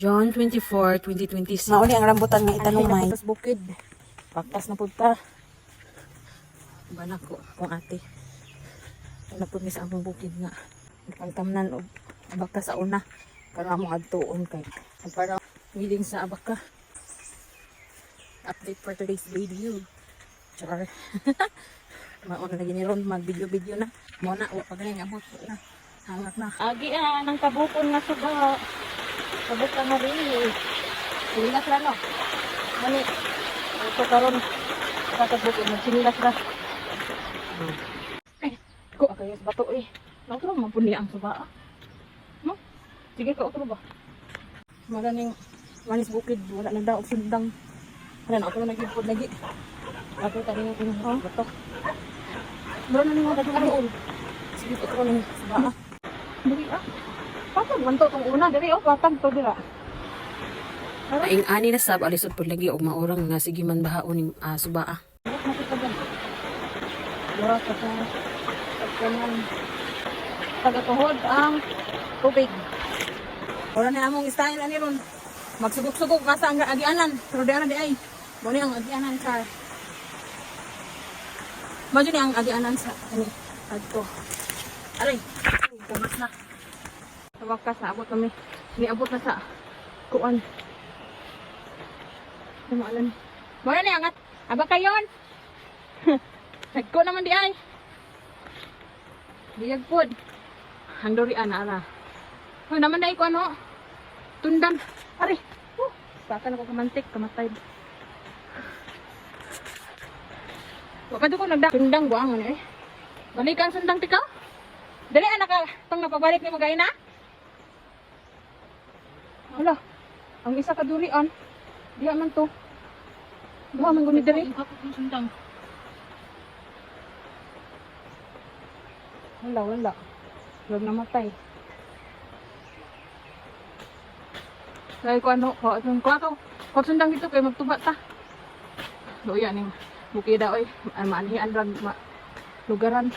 John 24, 2026. Mauli ang rambutan nga itanong may. Ay, bukid. Paktas na punta. Banak ko kung ate. Napod mi sa among bukid nga. Pagtamnan og abaka sa una. Para among adtuon kay. Para willing sa abaka. Update for today's video. Char. Mauna na giniron mag-video na. Muna, pag nga abot na. Hangat na. Agi ng kabukon nga suga. Sabot ka nga rin. Sinilas na no. Mani. Ito karon. Kakabukon. Sinilas na. Eh. Ko akayos bato eh. Nautro mapuni ang suba. No? Sige ka utro ba? Maganing manis bukid. Wala na daw. Sindang. Wala na ako na nagipod lagi. Ako tari ng pinang bato. Wala na nga bato doon. Sige utro ng suba. Dili patag man to tong una diri patag to dira. Aing ani na sab alisod pud lagi og maurang nga sige man bahaon ni subaa. Dura ka sa kanan. Tagatuhod ang tubig. Wala na among style ani ron. Magsugok-sugok ka sa ang agianan. Pero di ay. Mo ni ang agianan sa. Mo ni ang agianan sa ani adto. Aray. Tumas na. Sa wakas na abot kami. Niabot na sa kuan. Tumalan. Muna na angat. Aba kayon. Nagko naman di ay. Diyag pod. Ang durian ara. Hoy naman dai ko ano. Tundan. Ari. Baka na ko kamantik kamatay. Wa pa ko nagda. Tundang buangon eh. Balikan sundang tikaw. Dali anak ka. Tong napabalik ni magay na. Hala, ang isa ka durian. Diya man to. Duha man guni diri. Wala. Huwag namatay. Dahil ko ano, kung sundang dito kayo magtuba ta. So yan yung bukida oy. Maanihan rag lugaran.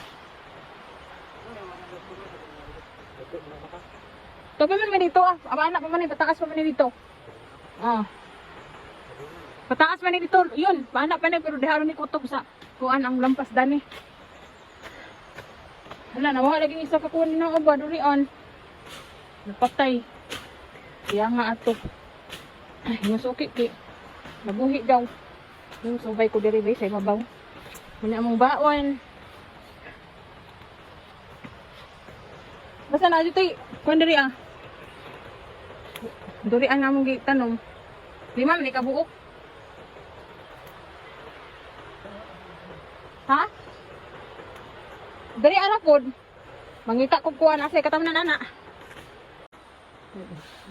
Tabi man dito Aba anak pa man pataas pa man dito. Pataas man dito. Yun, paanak pa pero diharo ni kutob sa kuan ang lampas dani. Hala, nawa lagi isa ka kuan na oba durian. Napatay. Kaya nga ato. Yung suki ki. Nabuhi daw. Yung subay ko diri bay sa ibabaw. Muna among baon. Basta na dito kuan diri Durian nga mong gitanong. Di man, ni kabuok. Ha? Dari anak pod. Mangita ko kuan asa katamanan ana.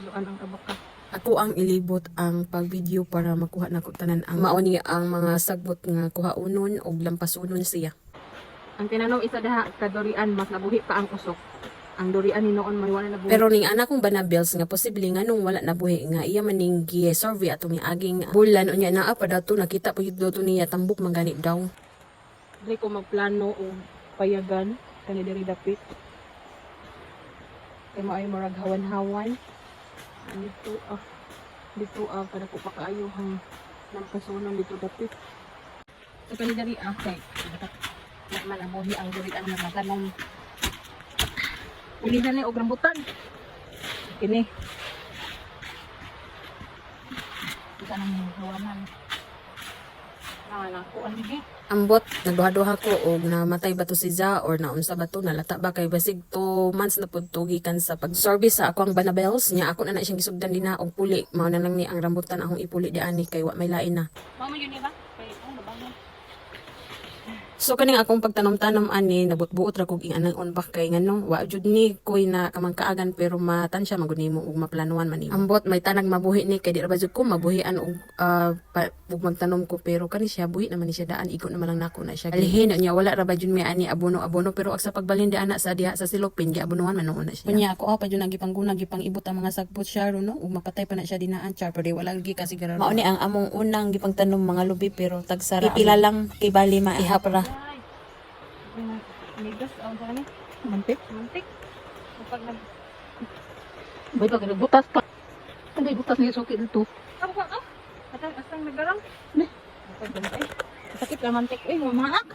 Yuan ang kabaka. Ako ang ilibot ang pag-video para makuha na ko tanan ang mauni ang mga sagbot nga kuhaunon og lampasunon siya. Ang tinanong isa daha kadurian mas nabuhi pa ang usok. Ang durian ni noon man wala nabuhi. Pero ning anak kong banabels nga posible nga nung wala nabuhi nga iya maning gi-survey atong aging bulan unya naa pa daw to nakita pa yun daw to niya tambok mangani daw. Dili ko magplano o payagan kani diri dapit. Kay maay murag hawan-hawan. Dito kada ko pa kaayo hang nagkasunon dito dapit. So kani diri kay malamuhi ang durian nga tanom. Ulihan ni og rambutan. Kini. Isa nang hawanan. Nako ani Ambot nagduha-duha ko og namatay ba to si Ja or naunsa ba to nalata ba kay basig 2 months na pud tugikan sa pag-service sa ako ang banabels nya ako na siyang gisugdan din na og puli mao na lang ni ang rambutan akong ipuli di ani kay wa may lain na. Mama yun ba? Kay nabangon. So kaning akong pagtanom-tanom ani nabutbuot ra kog inanang unbak kay ngano wa jud ni koy na kamangkaagan pero matansya magud nimo ug maplanuhan man nimo. Ambot may tanag mabuhi ni kay di ra ba jud ko mabuhian og magtanom ko pero kani siya buhi naman ni siya daan igo naman lang nako na siya. Alihin niya wala ra ba jud mi ani abono pero ag sa pagbalhin di ana sa diha sa silopin gi abonohan man na siya. Kunya ako pa jud nagipangguna gipangibot ang mga sagbot siya no ug mapatay pa na siya dinaan char pero wala lagi kasi gararo. Mao ni ang among unang gipangtanom mga lubi pero tagsara. Pipila lang kay bali maihap ra. Nigas ang kani. Mantik. Kapag nag Boy pag butas pa. Hindi, butas niya suki dito. Ako ba? Asang naggarang. Ne. Sakit ka mantik. Mamaak.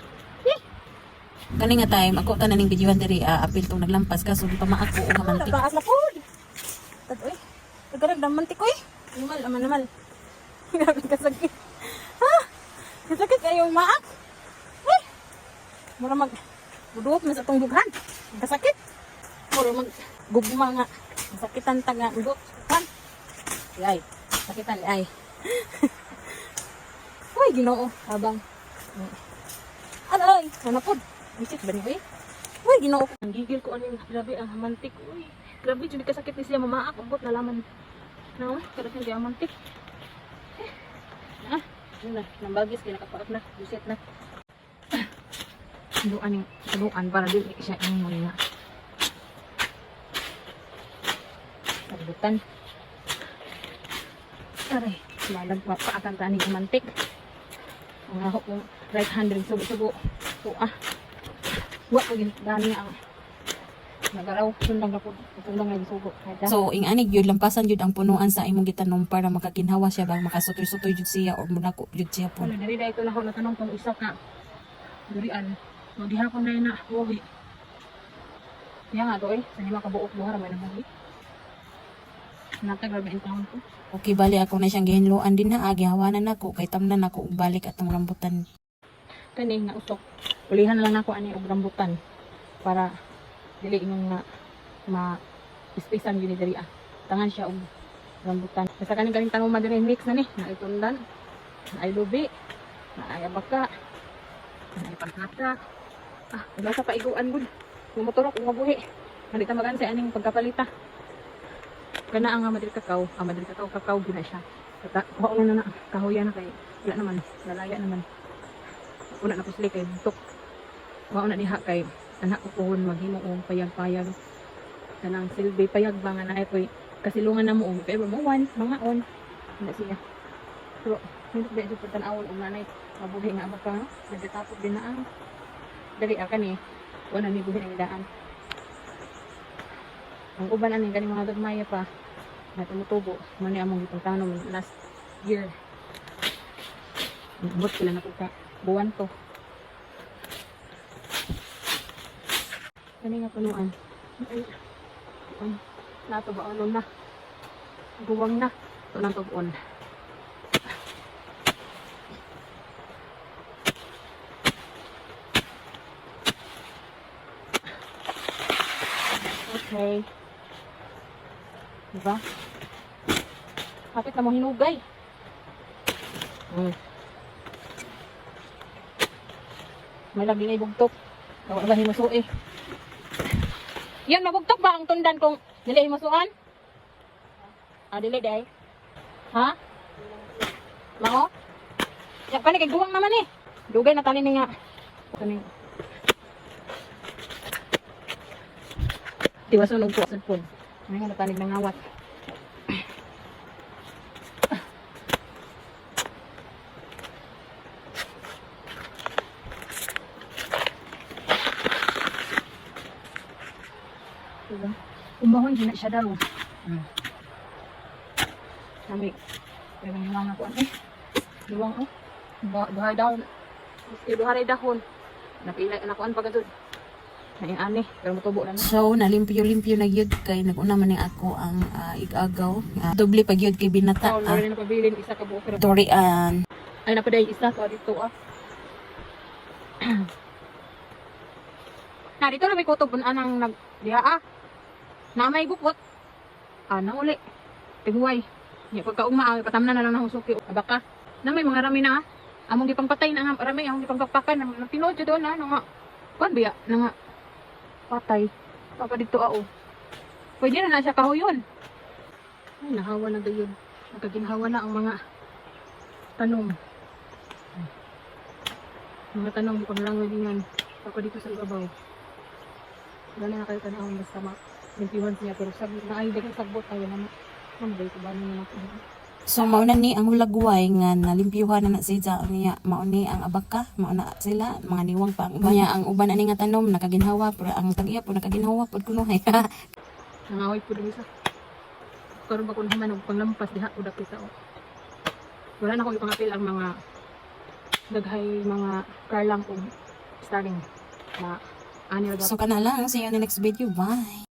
Kani nga time ako tanan ning videohan diri apil tong naglampas ka so di pa maako o mantik. Taas na po. Tad oy. Tagarag ng mantik oy. Namal. Grabe ka sakit. Ha? Sakit kayo maak. Eh. Mura mag budok na sa tong dughan. Kasakit. Mura mag gugma nga. Sakitan ta nga budok. Han. Ay. Sakitan ay. Uy, Ginoo, habang. Ay, ano po? Bisit ba niyo eh? Uy, Ginoo. Ang gigil ko ano grabe ang mantik. Uy, grabe jud kasakit ni siya mamaak ambot na laman. No, kada kang diya mantik. Yun na, nambagis kaya nakapaak na, buset na. Saluan para dili siya ingon nga. Sabutan. Aray, lalag pa paakan tani ang mantik. Ang ahok yung right hand rin subo-subo. So wa ko gin dani ang nagaraw sundang na po sundang na subo. So, ing anig yun, lampasan yun ang punuan sa imong gitanom para makakinhawa siya bang makasutoy-sutoy yun siya or munako yun siya po. Ano, dari ito na ako natanong kung isa ka durian. Maghihapon na yun na buhi. Kaya nga to sa lima kabuok buhara may nabuhi. Natagrabe ang taon ko. Okay, bali ako na siyang gihinluan din ha. Gihawanan ako kay tamnan ako ug balik atong rambutan. Kani nga usok. Ulihan lang ako ani og rambutan para dili ingon nga ma-spacean yun ni diri tangan siya og rambutan. Basta kaning tanong madiri mix na ni, na itundan, na ay lubi, na ay abaka, na ay pagkata. Wala sa paiguan gud. Mumotorok og mabuhi. Halita magan sa aning pagkapalita. Kana ang madiri kakao, kakao gina siya. Kuha na kahoyan na kay wala naman, lalaya naman. Una na pusli kay butok. Kuha na diha kay anak ko pohon maghimo og payag-payag. Kanang silbi payag ba nga naay koy kasilungan na mo pero mo mga on na siya. Pero hindi ba jud tan-awon og nanay mabuhi nga ba ka nagtatapos din na ang dali akan ni wala ni buhi ang daan. Ang uban ani ganing mga dagmaya pa na tumutubo mo ni among gitong tanom last year. Bot sila na ka buwan to. Kani nga punuan. Ay, nato ba ano na? Guwang na. Ito lang tubuon. Okay. Diba? Kapit na mo hinugay. May lagi na ibugtok. Wala ba himusuin? Yan, mabugtok ba ang tundan kung dili himusuan? Dili day. Ha? Mao? Yan pa ni kay guwang naman eh. Dugay na tali ni nga. Kaning tiwasunog po sa pun. May nga natanig ng awat. Diba? Umbahon din na siya daw. Sabi, pero hilang ako ano eh. Luwang oh. Buhay dahon. Buhay dahon. Napilay na kuan pagkatod. Ani, pero matubo na. So, nalimpyo-limpyo na gyud kay naguna man ni ako ang igagaw. Doble pa gyud kay binata. Wala na pabilin isa ka buok. Dorian. Ay napaday isa so dito Na dito na may kutob anang nag diha Na may gupot. Nauli. Tiguway. Nya pagkaugma patamnan na lang ng husuki abaka. Na may mga rami na among gipangpatay na nga rami among gipangpapakan na tinod jud doon nga. Kuan biya nga patay. Papa dito Pwede na siya kahoyon. Ay, nahawa na dayon. Nagkaginhawa na ang mga tanong. Mga tanong kung lang naging papa dito sa ibabaw. Wala na kayo tanong basta limpiwan siya. Pero sagbot na ay, dagang sagbot tayo naman. Mamagay ko ba nyo naman. So, mauna ni ang hulagway nga nalimpyuhan na siya niya. Mauni ang abaka, mauna sila, mga niwang pang niya ang uban ani nga tanom nakaginhawa pero ang tag-iya po nakaginhawa pod kuno hay. Nangahoy po din isa. karon ba ko naman og panglampas diha ko dapit sa. Wala na ko ipangapil ang mga daghay mga car lang kung starting na ani ra So kana lang, see you in the next video. Bye.